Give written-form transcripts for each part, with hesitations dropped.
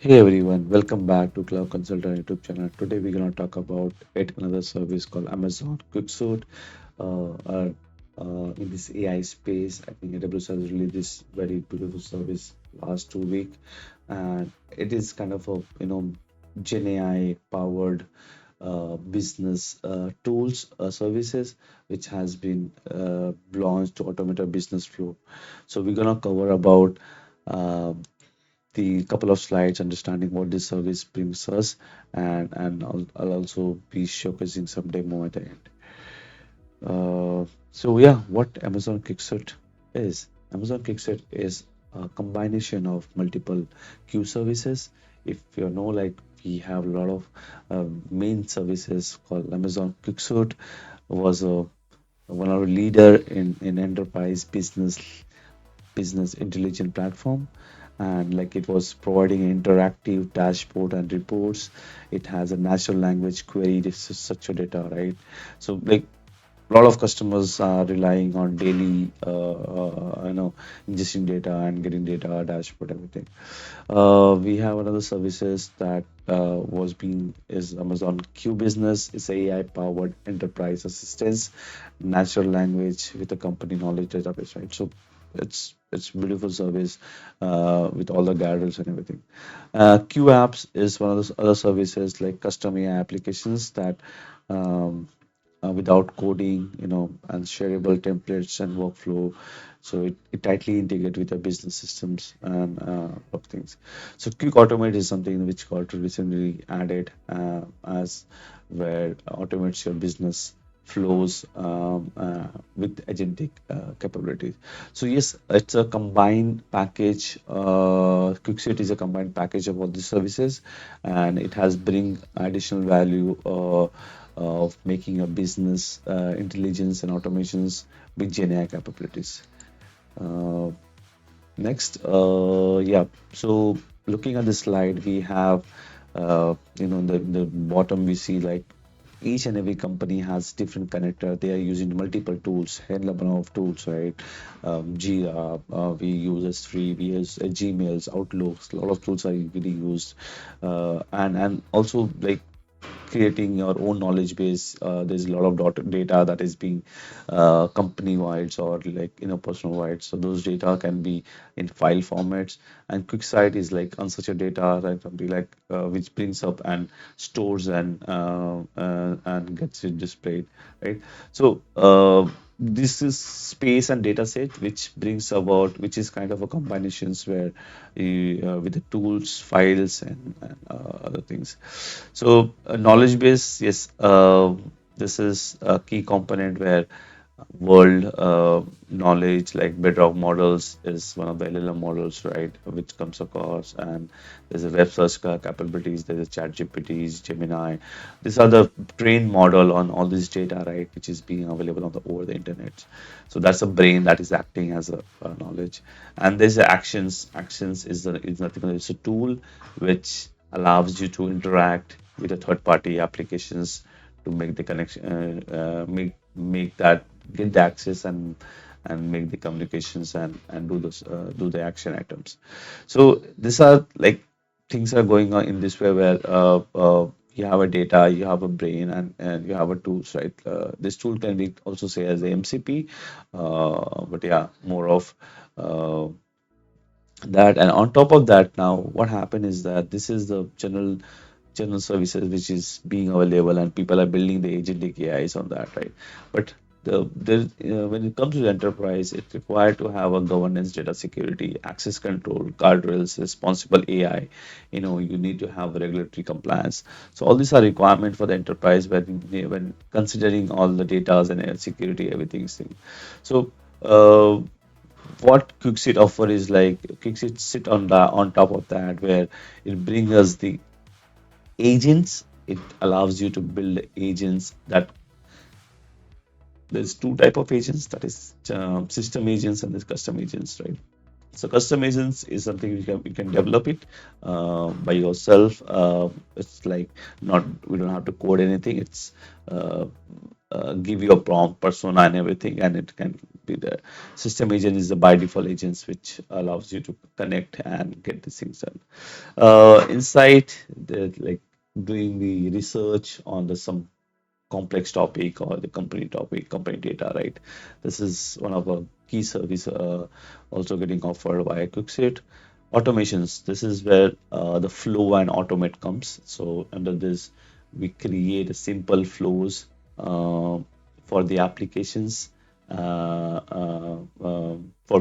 Hey everyone, welcome back to Cloud Consultant YouTube channel. Today we're gonna talk about yet another service called Amazon QuickSuite. In this AI space, I think AWS has released this very beautiful service last 2 week, and it is kind of a Gen AI powered business tools services which has been launched to automate our business flow. So we're gonna cover about uh, the couple of slides understanding what this service brings us, and I'll also be showcasing some demo at the end. So yeah, what Amazon QuickSuite is. Amazon QuickSuite is a combination of multiple queue services. If you know, like we have a lot of main services called Amazon QuickSuite was a one of the leader in enterprise business intelligence platform, and like it was providing interactive dashboard and reports. It has a natural language query structured data, right? So like a lot of customers are relying on daily ingesting data and getting data dashboard everything. We have another services that was being is Amazon Q Business. It's AI powered enterprise assistance, natural language with a company knowledge database, right? So it's beautiful service with all the guardrails and everything. Q Apps is one of those other services like custom AI applications that um, without coding, and shareable templates and workflow. So it tightly integrate with the business systems and of things. So Quick Automate is something which got recently added as where automates your business flows with agentic capabilities. So yes, it's a combined package. QuickSuite is a combined package of all these services, and it has bring additional value of making a business intelligence and automations with GenAI capabilities. Uh, Next, yeah. So looking at the slide, we have, the bottom we see like each and every company has different connector. They are using multiple tools, hand number of tools, right? Jira, we use S3, we use Gmails, Outlooks. A lot of tools are really used, and also like creating your own knowledge base. There's a lot of data that is being company wide or like personal wide. So those data can be in file formats. And QuickSight is like unstructured data, right? Something like which brings up and stores and gets it displayed, right? So this is space and data set which brings about, which is kind of a combinations where with the tools, files, and other things. So knowledge base, yes, this is a key component where world knowledge like bedrock models is one of the LLM models, right, which comes across, and there's a web search capabilities, there's a chat GPTs, Gemini. These are the trained model on all this data, right, which is being available on the over the internet. So that's a brain that is acting as a knowledge. And there's the actions is nothing but it's a tool which allows you to interact with the third party applications to make the connection, make that, get the access, and make the communications, and do the action items. So these are like things are going on in this way where you have a data, you have a brain, and you have a tools, right? This tool can be also say as a MCP, but yeah, more of uh, that. And on top of that, now what happened is that this is the general services which is being available, and people are building the agentic AIs on that, right? But when it comes to the enterprise, it's required to have a governance, data security, access control, guardrails, responsible AI. You need to have regulatory compliance. So all these are requirement for the enterprise when considering all the data and security, everything. So what QuickSeed offer is like QuickSeed sit on top of that, where it brings us the agents. It allows you to build agents that there's two type of agents, that is system agents and there's custom agents, right? So custom agents is something you can develop it by yourself. It's like not, we don't have to code anything. It's uh, give you a prompt persona and everything, and it can be the system agent is the by default agents which allows you to connect and get these things done. Insight, like doing the research on the some complex topic or the company topic, company data, right? This is one of our key service also getting offered via QuickSuite. Automations, this is where the flow and automate comes. So under this, we create a simple flows uh, for the applications, for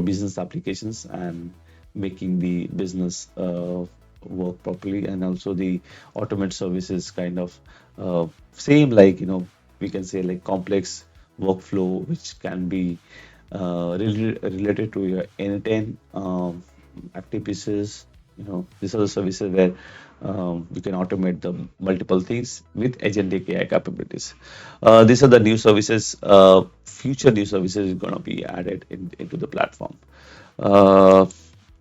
business applications and making the business work properly, and also the automate services kind of same like we can say like complex workflow which can be related to your end-to-end active pieces. These are the services where you can automate the multiple things with agentic AI capabilities. These are the new services. Future new services is going to be added into the platform. Uh,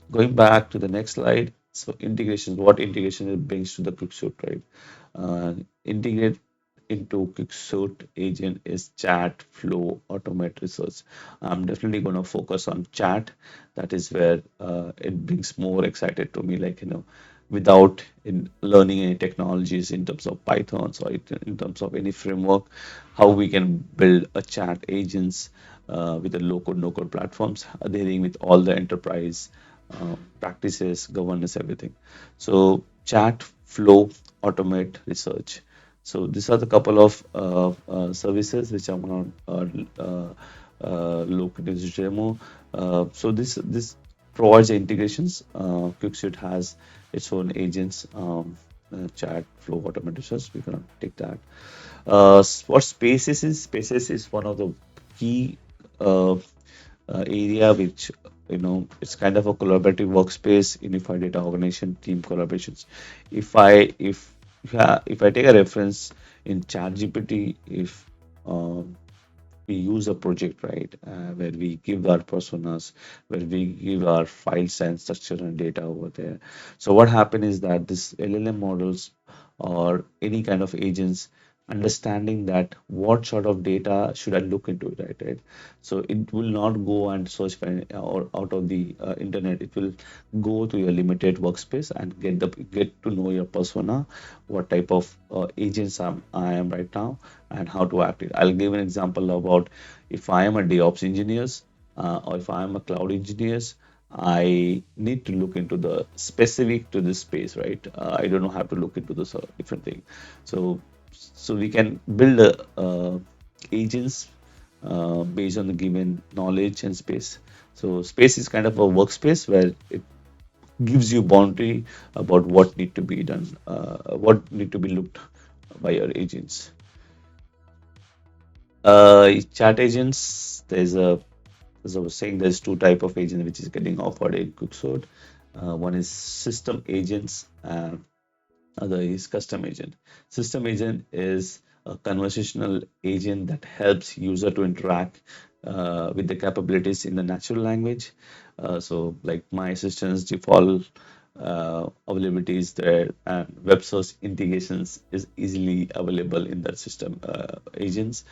Going back to the next slide, so integration, what integration it brings to the QuickSuite, right? Integrate into QuickSuite agent is chat, flow, automate research. I'm definitely going to focus on chat. That is where it brings more excited to me, like, without in learning any technologies in terms of Pythons or in terms of any framework, how we can build a chat agents with the low code, no code platforms, adhering with all the enterprise practices, governance, everything. So chat, flow, automate, research. So these are the couple of services which I'm going to look at this demo. So this provides the integrations. QuickSuite has its own agents, chat, flow, automate, research. We can take that. What Spaces is? Spaces is one of the key area which it's kind of a collaborative workspace, unified data organization, team collaborations. If I take a reference in ChatGPT, if um, we use a project, right, where we give our personas, where we give our files and structure and data over there. So what happened is that this LLM models or any kind of agents understanding that what sort of data should I look into it, right? So it will not go and search for or out of the internet. It will go to your limited workspace and get to know your persona, what type of agents I am right now, and how to act it. I'll give an example about if I am a DevOps engineers or if I am a cloud engineers, I need to look into the specific to this space, right? I don't know how to look into this different thing. So, so we can build agents based on the given knowledge and space. So space is kind of a workspace where it gives you boundary about what need to be done, what need to be looked by your agents. Chat agents, as I was saying, there's two type of agents which is getting offered in QuickSource. One is system agents, and other is custom agent. System agent is a conversational agent that helps user to interact with the capabilities in the natural language. So like my assistant's default availability is there, and web search integrations is easily available in that system agents.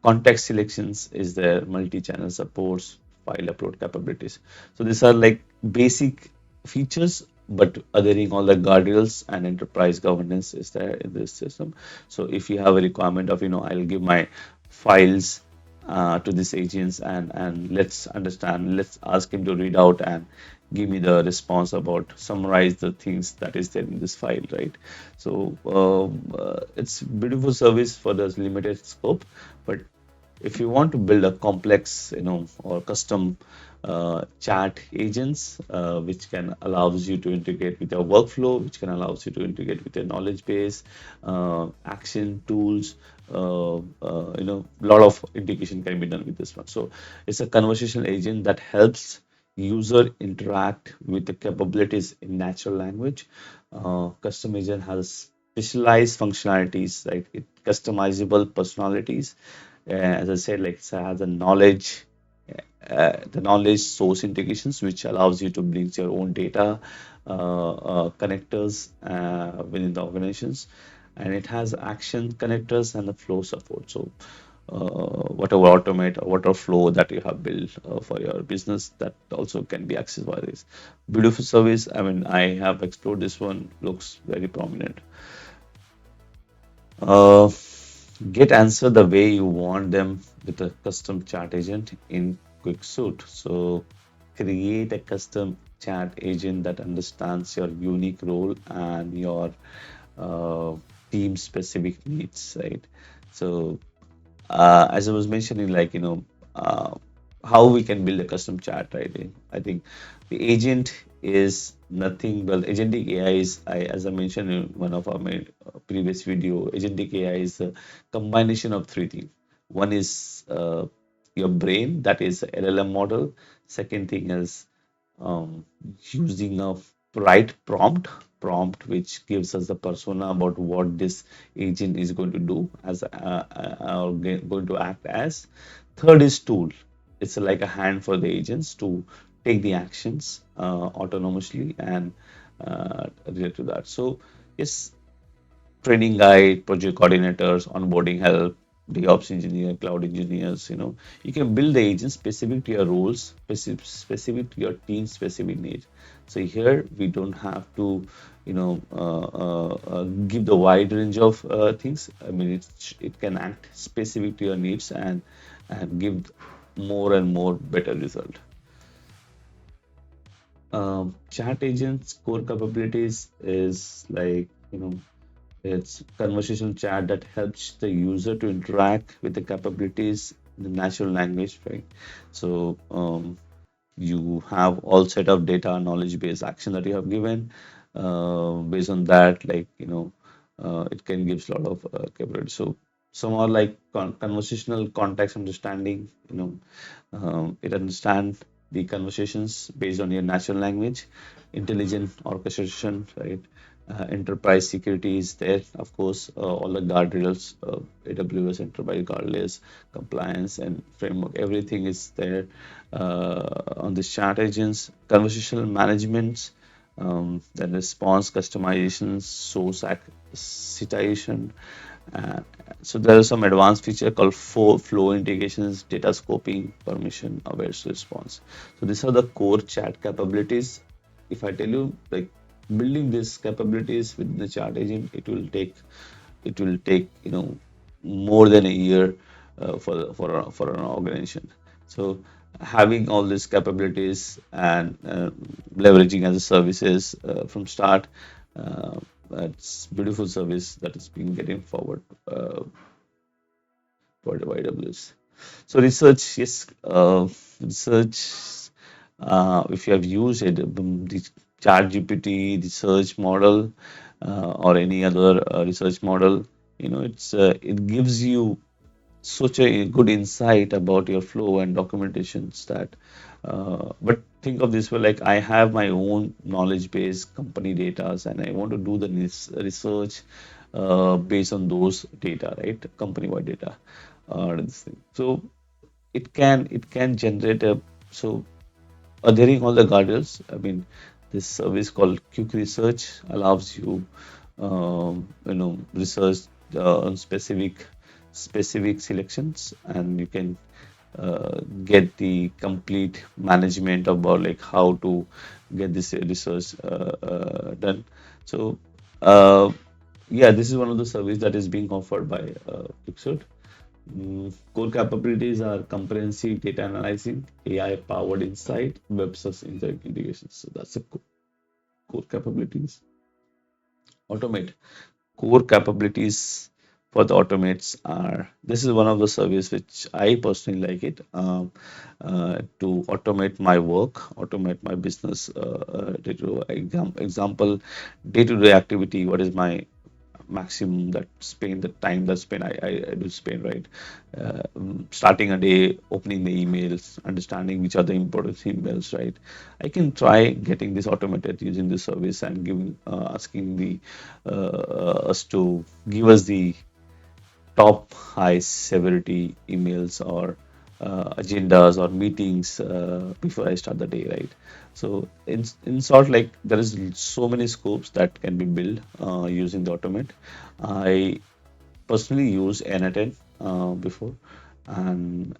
Context selections is there, multi-channel supports, file upload capabilities. So these are like basic features, but adhering all the guardrails and enterprise governance is there in this system. So if you have a requirement of, I'll give my files to these agents, and let's ask him to read out and give me the response about summarize the things that is there in this file, right? So it's beautiful service for the limited scope, but if you want to build a complex, or custom chat agents, which can allows you to integrate with your workflow, which can allows you to integrate with your knowledge base, action tools, a lot of integration can be done with this one. So it's a conversational agent that helps user interact with the capabilities in natural language. Custom agent has specialized functionalities, like it customizable personalities. As I said, like it has the knowledge source integrations, which allows you to bring your own data connectors within the organizations, and it has action connectors and the flow support. So whatever automate or whatever flow that you have built for your business, that also can be accessed by this beautiful service. I mean, I have explored this one, looks very prominent. Uh, get answer the way you want them with a custom chat agent in QuickSuite. So create a custom chat agent that understands your unique role and your uh, team specific needs, right? So as I was mentioning, like, uh, how we can build a custom chat, right? I think the agent is nothing but agentic AI is, as I mentioned in one of our previous video, agentic AI is a combination of three things. One is your brain, that is LLM model. Second thing is um, using a right prompt which gives us the persona about what this agent is going to do as or going to act as. Third is tool. It's like a hand for the agents to take the actions autonomously and relate to that. So yes, training guide, project coordinators, onboarding help, DevOps engineer, cloud engineers, you can build the agent specific to your roles, specific to your team, specific needs. So here we don't have to, give the wide range of things. I mean, it can act specific to your needs and give more and more better result. Chat agents core capabilities is like, it's conversational chat that helps the user to interact with the capabilities in the natural language, right? So you have all set of data knowledge based action that you have given. Based on that, like, it can give a lot of capability. So some are like conversational context understanding, it understands the conversations based on your natural language, intelligent orchestration, right? Enterprise security is there, of course, all the guardrails, AWS enterprise guardrails, compliance and framework, everything is there on the chat agents, conversational management, then response customizations, citation. Uh, so there are some advanced feature called flow integrations, data scoping, permission aware response. So these are the core chat capabilities. If I tell you, like, building these capabilities with the chat agent, it will take more than a year for an organization. So having all these capabilities and leveraging as a services from start, uh, that's beautiful service that is being getting forward for the AWS. So research, yes, research. If you have used it, the Chat GPT, the search model, or any other research model, it gives you such a good insight about your flow and documentations that. But think of this way, like, I have my own knowledge base, company data, and I want to do the research based on those data, right? Company wide data. This thing. So it can generate a, so adhering all the guardrails. I mean, this service called Quick Research allows you, research on specific selections, and you can get the complete management about like how to get this research done. So, uh, yeah, this is one of the service that is being offered by QuickSuite. Core capabilities are comprehensive data analyzing, AI-powered insight, web search engine integration. So that's the core capabilities. Automate. Core capabilities for the automates are, this is one of the service which I personally like it, to automate my work, automate my business example, day-to-day activity. What is my maximum that spend the time that spend I do spend, right? Starting a day, opening the emails, understanding which are the important emails, right? I can try getting this automated using this service and giving asking the us to give us the top high severity emails or agendas or meetings before I start the day, right? So in short, like, there is so many scopes that can be built using the automate. I personally use n10. before, and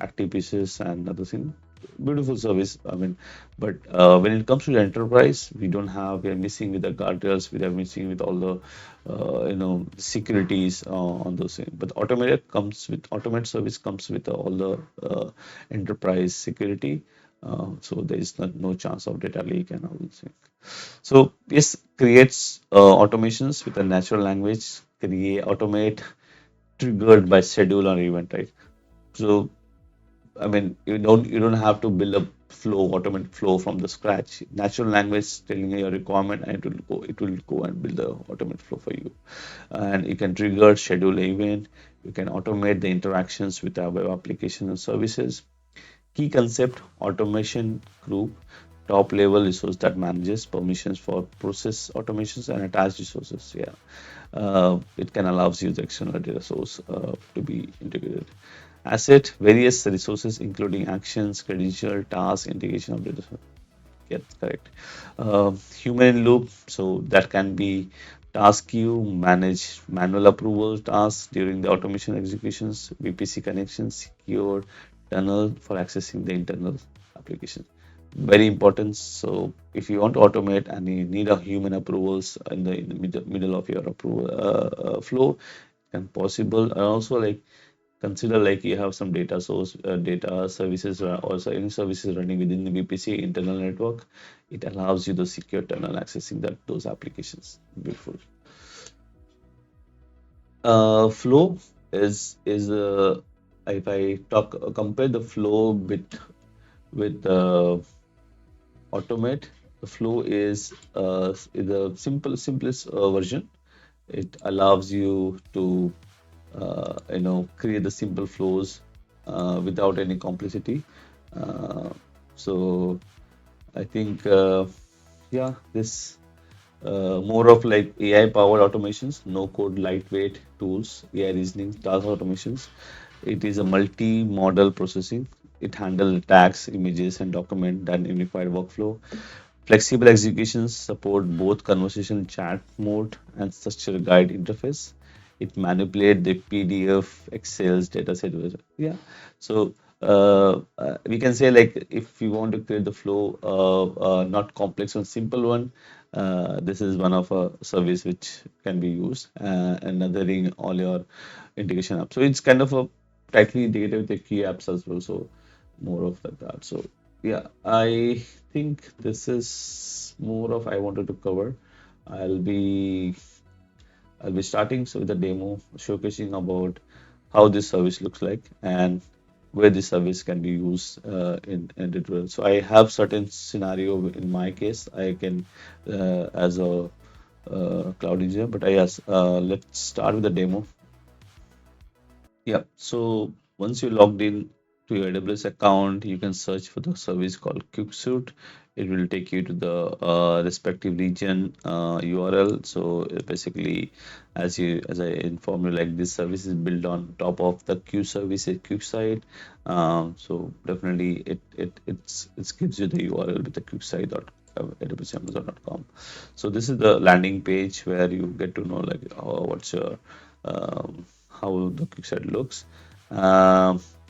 active pieces and other thing. Beautiful service. I mean, but when it comes to the enterprise, we are missing with the guardrails, we are missing with all the securities on those things. But automated service comes with all the enterprise security. So there is no chance of data leak and all those things. So yes, creates automations with a natural language, automate triggered by schedule or event, right? So I mean, you don't have to build a automated flow from the scratch. Natural language telling you your requirement, and it will go and build the automated flow for you. And you can trigger schedule event. You can automate the interactions with our web application and services. Key concept: automation group, top level resource that manages permissions for process automations and attached resources. Yeah, it can allows you the external data source to be integrated. Asset: various resources including actions, credential, task, integration of data. Yeah, correct. Human in loop, so that can be task queue, manage manual approval tasks during the automation executions, VPC connections, secure tunnel for accessing the internal application. Very important. So if you want to automate and you need a human approvals in the middle of your approval flow, can possible. And also like consider like you have some data source, data services, or also any services running within the VPC internal network. It allows you the secure tunnel accessing those applications. Beautiful. Flow is if I compare the flow with automate, the flow is a simplest version. It allows you to create the simple flows without any complexity. Uh, so I think yeah, this more of like AI powered automations, no code, lightweight tools, AI reasoning, task automations. It is a multi-modal processing. It handles tags, images, and document that unified workflow. Flexible executions support both conversation chat mode and structure guide interface. It manipulate the PDF, Excel's dataset. Yeah. So we can say like if you want to create the flow, not complex one, simple one, this is one of a service which can be used. Another thing, all your integration apps. So it's kind of a tightly integrated with the key apps as well. So more of like that. So yeah, I think this is more of I wanted to cover. I'll be I'll be starting so with the demo showcasing about how this service looks like and where this service can be used in the drill. So I have certain scenario in my case I can as a cloud engineer, but I yes, let's start with the demo. Yeah, so once you logged in to your AWS account, you can search for the service called QuickSuite. It will take you to the respective region URL. So basically, as I informed you, like this service is built on top of the Q service at QuickSite. So definitely, it gives you the URL with the QuickSite dot AWSamazon.com. So this is the landing page where you get to know like what's your how the QuickSet looks.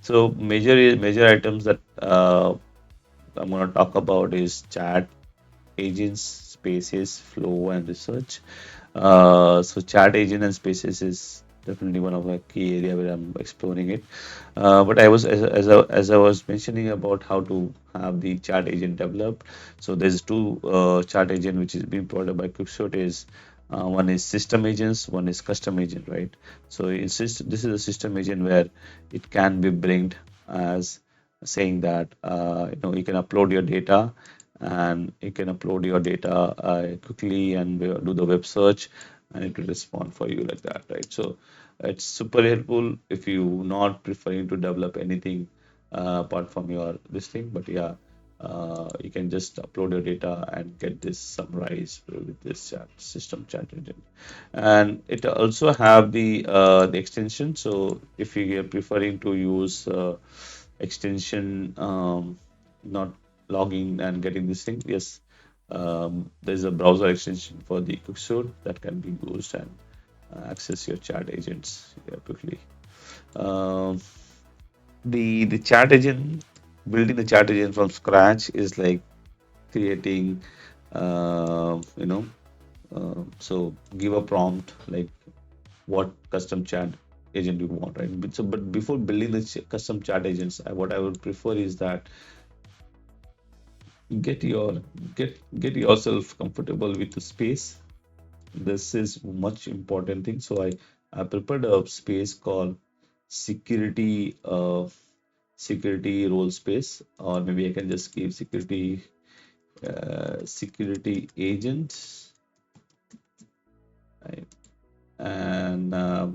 So major items that I'm going to talk about is chat, agents, spaces, flow, and research. So chat agent and spaces is definitely one of the key area where I'm exploring it. But I was as I was mentioning about how to have the chat agent developed. So there's two chat agent which is being provided by QuickSource is one is system agents, one is custom agent, right? So this is a system agent where it can be bringed as saying that you can upload your data and you can upload your data quickly and do the web search and it will respond for you like that, right? So it's super helpful if you not preferring to develop anything apart from your this thing, but yeah, you can just upload your data and get this summarized with this chat engine. And it also have the extension. So if you are preferring to use extension, not logging and getting this thing, yes, there's a browser extension for the QuickSuite that can be used and access your chat agents quickly. Um the chat agent, building the chat agent from scratch is like creating, you know, so give a prompt like what custom chat agent you want, right? But before building the custom chat agents, what I would prefer is that get your get yourself comfortable with the space. This is much important thing. So I prepared a space called security security role space, or maybe I can just give security agents, right? And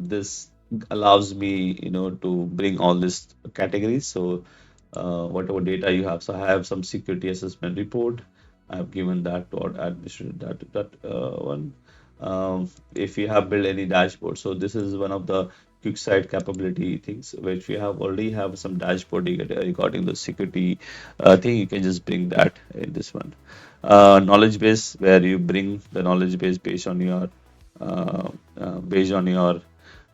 this allows me, to bring all these categories. So whatever data you have, so I have some security assessment report. I've given that to our administrator, that one. If you have built any dashboard, so this is one of the QuickSight capability things which we have already have some dashboard regarding the security thing. You can just bring that in this one. Knowledge base, where you bring the knowledge base uh, based on your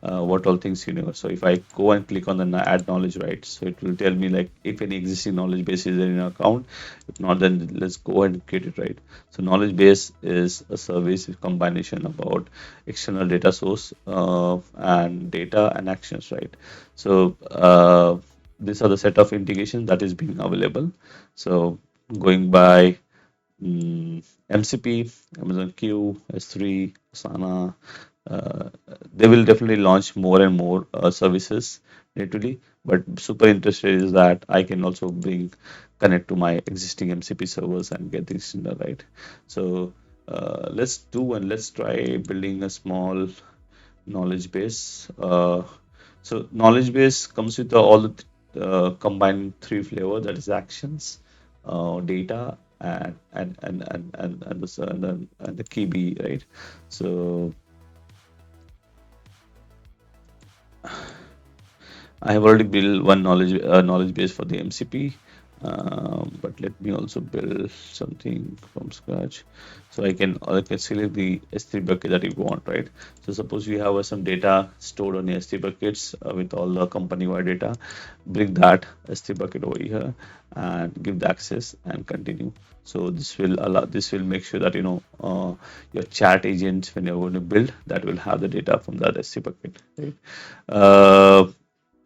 what all things you know. So if I go and click on the add knowledge, right? So it will tell me like if any existing knowledge base is in your account. If not, then let's go and create it, right? So knowledge base is a service with combination about external data source and data and actions, right? So these are the set of integration that is being available. So going by MCP, Amazon Q, S3, Asana, uh, they will definitely launch more and more services natively. But super interested is that I can also bring connect to my existing MCP servers and get this in the right. So let's try building a small knowledge base. So knowledge base comes with all the combined three flavor, that is actions, data, and the key B, right? So I have already built one knowledge base for the MCP, but let me also build something from scratch. So I can select the S3 bucket that you want, right? So suppose you have some data stored on the S3 buckets with all the company-wide data, bring that S3 bucket over here and give the access and continue. So this will make sure that your chat agent, when you're going to build, that will have the data from that S3 bucket, right? Uh,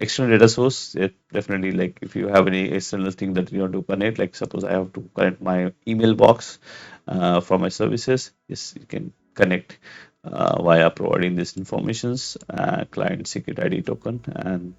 External data source, it definitely, like if you have any external thing that you want to connect, like suppose I have to connect my email box for my services, yes, you can connect via providing this informations, client secret ID token, and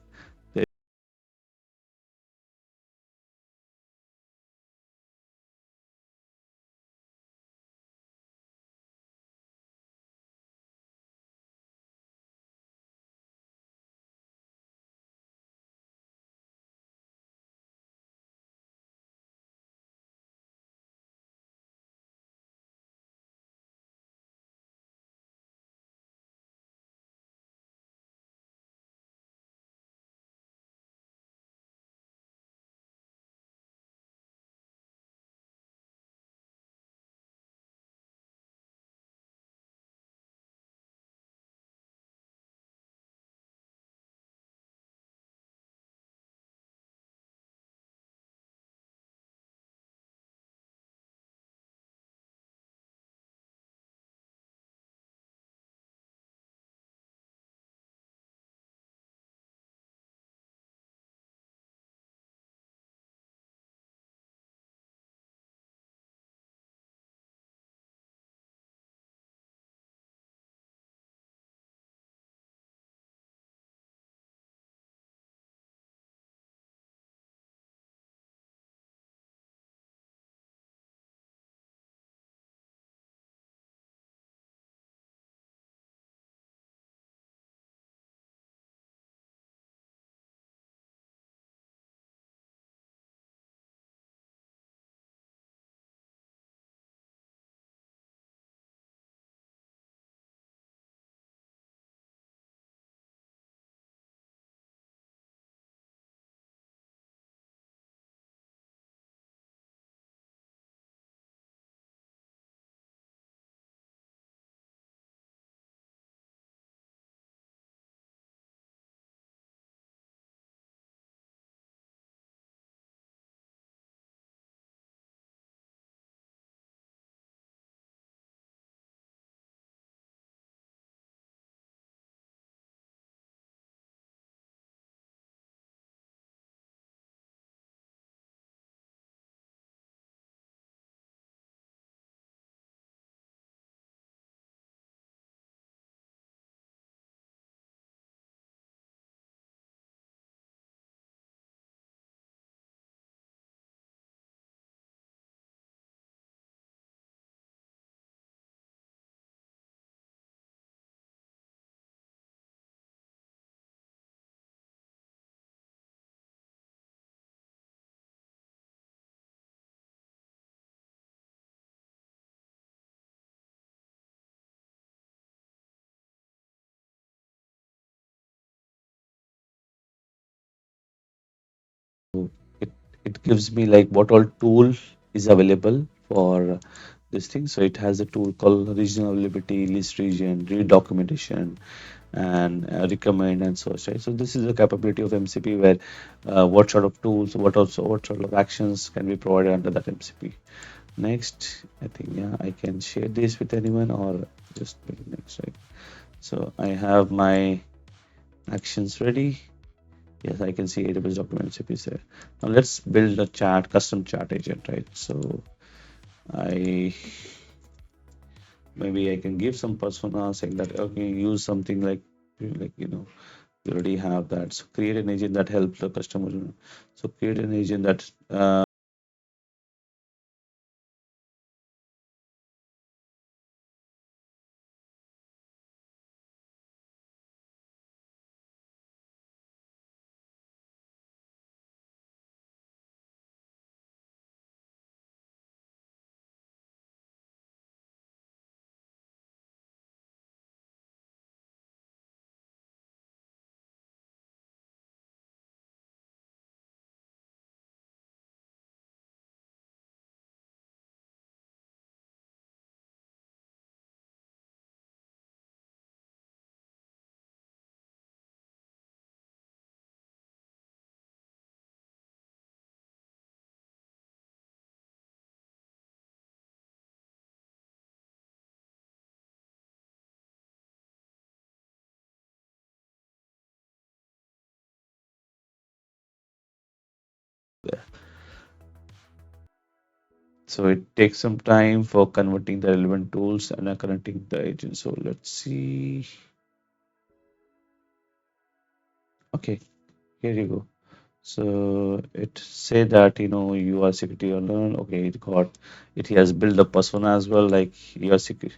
it gives me like what all tool is available for this thing. So it has a tool called regional availability, list region, read documentation, and recommend and search, right? So this is the capability of MCP where what sort of tools, what sort of actions can be provided under that MCP. Next, I think yeah, I can share this with anyone or just put it next, right? So I have my actions ready. Yes, I can see AWS document MCP is there. Now let's build a chat, custom chat agent, right? So I maybe I can give some persona saying that okay, use something like you already have that. So create an agent that helps the customer. So create an agent that so it takes some time for converting the relevant tools and connecting the agent. So let's see. Okay, here you go. So it say that you are security alert. Okay, it has built a persona as well, like you are security.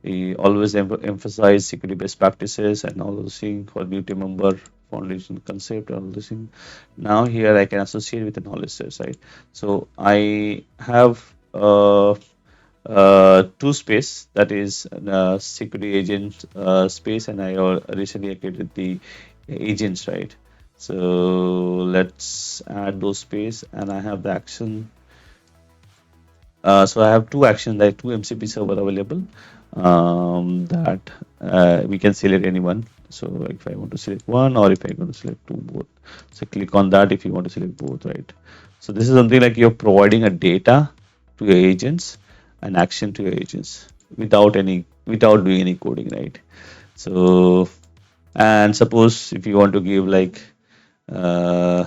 We always emphasize security best practices and all those things for new team member foundation concept and all those things. Now here I can associate with the knowledge sets, right? So I have two space that is security agent space, and I recently created the agents, right? So let's add those space, and I have the action. So I have two action, like two MCP server available, that we can select any one. So if I want to select one, or if I want to select two, both. So click on that if you want to select both, right? So this is something like you're providing a data to your agents and action to your agents without doing any coding, right? So and suppose if you want to give like uh,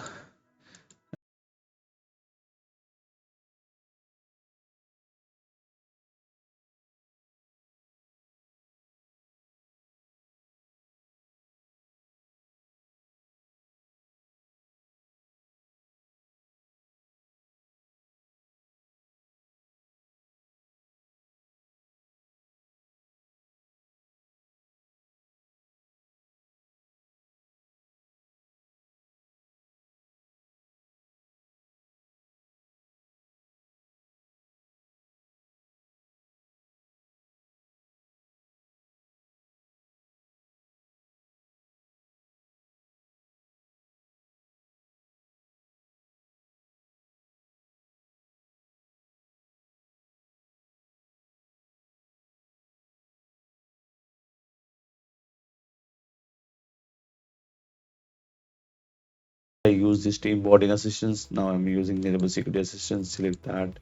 I use this team boarding assistance. Now I'm using enable security assistance. Select that.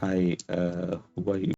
Hi, who are you?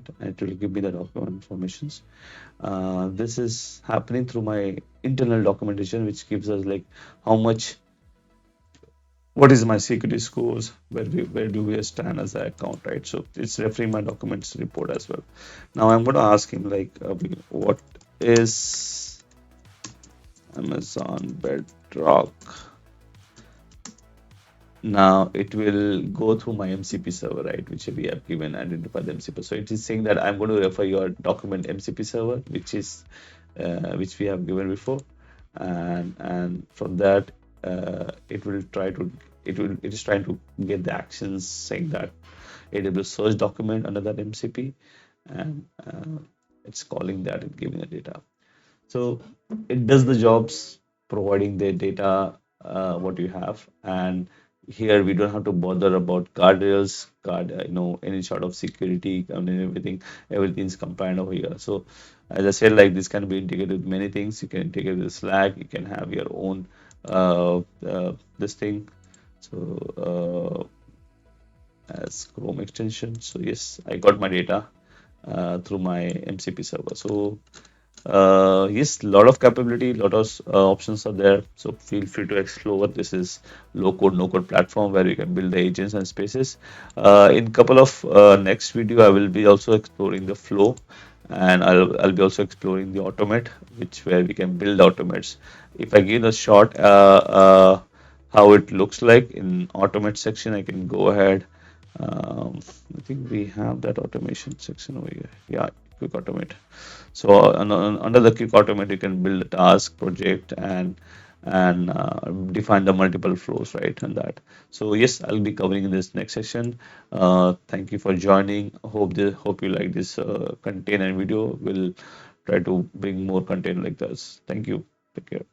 document and it will give me the document informations. This is happening through my internal documentation, which gives us like how much, what is my security scores, where do we stand as an account, right? So it's referring my documents report as well. Now I'm going to ask him like, what is Amazon Bedrock? Now it will go through my MCP server, right, which we have given identify the MCP. So it is saying that I'm going to refer your document MCP server, which we have given before, and from that it will try to it is trying to get the actions saying that AWS search document under that MCP, and it's calling that and giving the data. So it does the jobs, providing the data, what you have, and here we don't have to bother about guardrails, any sort of security, I mean, everything's compliant over here. So as I said, like this can be integrated with many things. You can integrate with Slack. You can have your own this thing. So as Chrome extension. So yes, I got my data through my MCP server. So yes, lot of capability, lot of options are there. So feel free to explore. This is low code, no code platform where you can build the agents and spaces. In couple of next video, I will be also exploring the flow, and I'll be also exploring the automate, which where we can build automates. If I give a short how it looks like in automate section, I can go ahead. I think we have that automation section over here. Yeah, quick automate. So under the quick automate, you can build a task, project, and define the multiple flows, right? And that. So yes, I'll be covering in this next session. Thank you for joining. Hope you like this content and video. We'll try to bring more content like this. Thank you. Take care.